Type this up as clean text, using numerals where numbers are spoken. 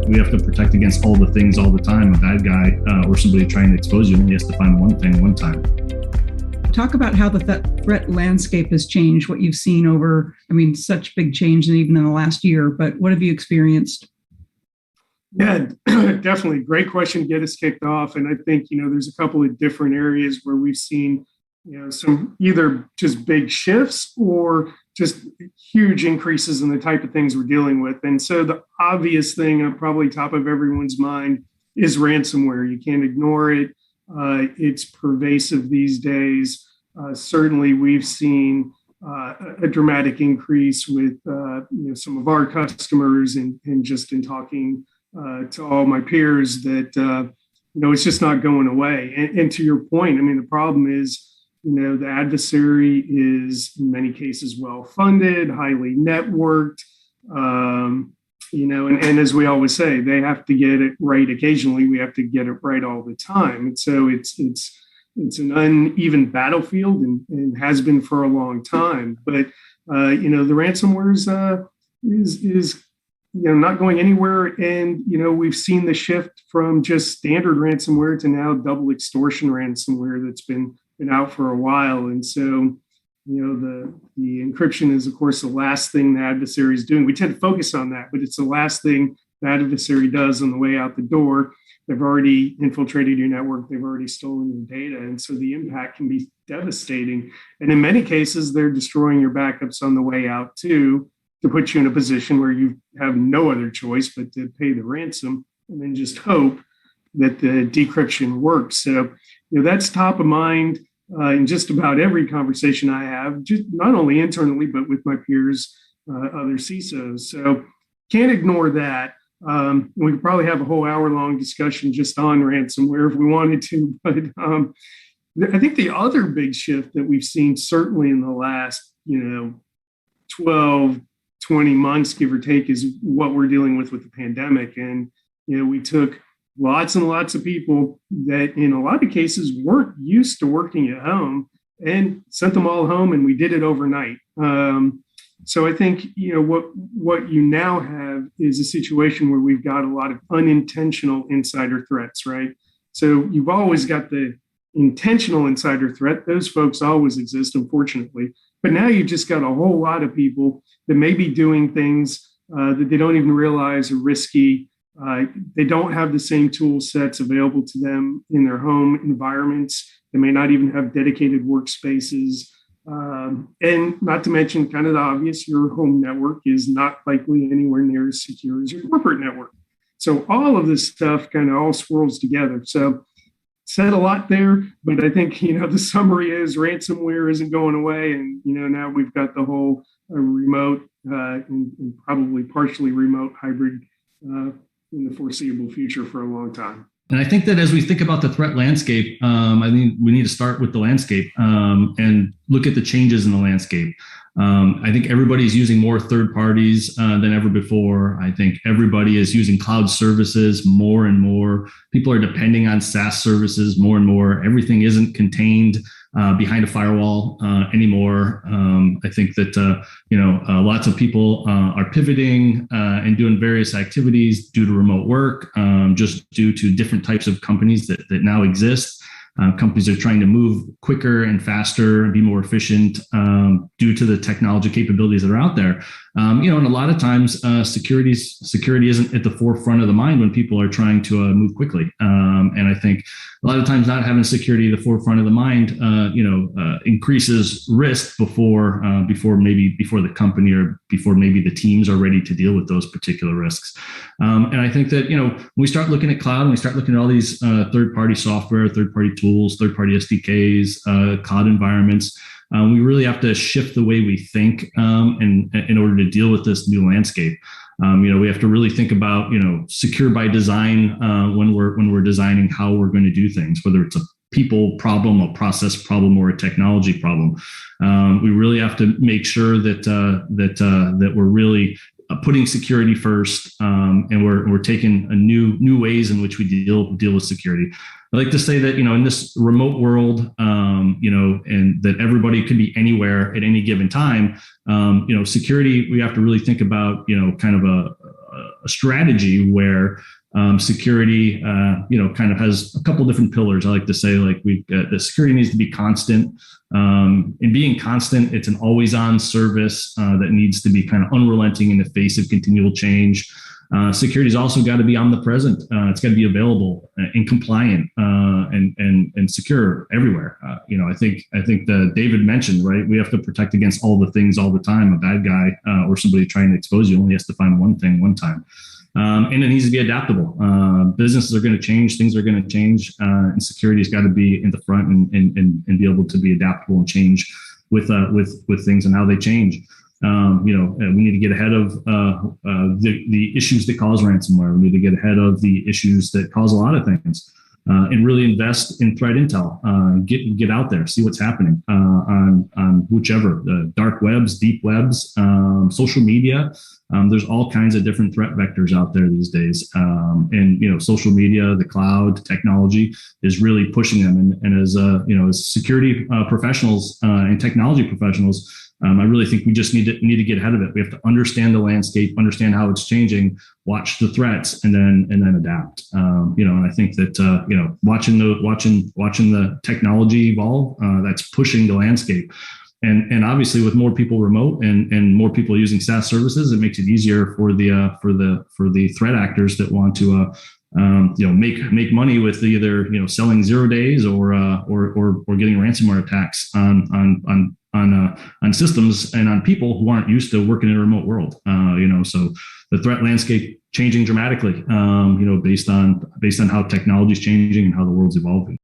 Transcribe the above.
we have to protect against all the things all the time. A bad guy or somebody trying to expose you only has to find one thing one time. Talk about how the threat landscape has changed, what you've seen over, such big change even in the last year, but what have you experienced? Yeah, definitely. Great question to get us kicked off. And I think, there's a couple of different areas where we've seen, some either just big shifts or just huge increases in the type of things we're dealing with. And so the obvious thing, probably top of everyone's mind, is ransomware. You can't ignore it. It's pervasive these days. Certainly, we've seen a dramatic increase with some of our customers, and just in talking to all my peers that it's just not going away. And to your point, the problem is the adversary is in many cases well funded, highly networked. And as we always say, they have to get it right occasionally. We have to get it right all the time. And so it's an uneven battlefield and has been for a long time. But, the ransomware is not going anywhere. And, we've seen the shift from just standard ransomware to now double extortion ransomware that's been out for a while. And so, the encryption is, of course, the last thing the adversary is doing. We tend to focus on that, but it's the last thing the adversary does on the way out the door. They've already infiltrated your network. They've already stolen your data. And so the impact can be devastating. And in many cases, they're destroying your backups on the way out, too, to put you in a position where you have no other choice but to pay the ransom and then just hope that the decryption works. So, that's top of mind in just about every conversation I have, just not only internally, but with my peers, other CISOs. So can't ignore that. We could probably have a whole hour-long discussion just on ransomware if we wanted to. But I think the other big shift that we've seen, certainly in the last, 12, 20 months, give or take, is what we're dealing with the pandemic. And, we took lots and lots of people that in a lot of cases weren't used to working at home and sent them all home, and we did it overnight. So I think, what you now have is a situation where we've got a lot of unintentional insider threats, right? So you've always got the intentional insider threat. Those folks always exist, unfortunately. But now you've just got a whole lot of people that may be doing things that they don't even realize are risky. They don't have the same tool sets available to them in their home environments. They may not even have dedicated workspaces. And not to mention, kind of the obvious, your home network is not likely anywhere near as secure as your corporate network. So all of this stuff kind of all swirls together. So said a lot there, but I think, the summary is ransomware isn't going away. And, now we've got the whole remote and probably partially remote hybrid in the foreseeable future for a long time. And I think that as we think about the threat landscape, I think we need to start with the landscape and look at the changes in the landscape. I think everybody's using more third parties than ever before. I think everybody is using cloud services more and more. People are depending on SaaS services more and more. Everything isn't contained behind a firewall anymore. I think that lots of people are pivoting and doing various activities due to remote work, just due to different types of companies that now exist. Companies are trying to move quicker and faster and be more efficient due to the technology capabilities that are out there. And a lot of times security isn't at the forefront of the mind when people are trying to move quickly. And I think a lot of times not having security at the forefront of the mind, increases risk before the company or before maybe the teams are ready to deal with those particular risks. And I think that, when we start looking at cloud and we start looking at all these third-party software, third-party tools, third-party SDKs, cloud environments, we really have to shift the way we think in order to deal with this new landscape. We have to really think about, secure by design when we're designing how we're going to do things, whether it's a people problem, a process problem, or a technology problem. We really have to make sure that we're really putting security first, and we're taking a new ways in which we deal with security. I like to say that, in this remote world, and that everybody could be anywhere at any given time, security, we have to really think about, kind of a strategy where security, kind of has a couple different pillars. I like to say, like, the security needs to be constant. And being constant, it's an always-on service that needs to be kind of unrelenting in the face of continual change. Security's also got to be omnipresent. It's got to be available and compliant and secure everywhere. I think that David mentioned, right, we have to protect against all the things all the time. A bad guy or somebody trying to expose you only has to find one thing one time. And it needs to be adaptable. Businesses are going to change, things are going to change, and security has got to be in the front and be able to be adaptable and change with things and how they change. We need to get ahead of the issues that cause ransomware. We need to get ahead of the issues that cause a lot of things, and really invest in threat intel. Get out there, see what's happening on whichever the dark webs, deep webs, social media. There's all kinds of different threat vectors out there these days, and social media, the cloud, technology is really pushing them. And as security professionals and technology professionals. I really think we just need to get ahead of it. We have to understand the landscape, understand how it's changing, watch the threats, and then adapt. And I think that watching the technology evolve, that's pushing the landscape. And obviously, with more people remote and more people using SaaS services, it makes it easier for the threat actors that want to make money with either selling 0 days or getting ransomware attacks on systems and on people who aren't used to working in a remote world. So the threat landscape changing dramatically, based on how technology is changing and how the world's evolving.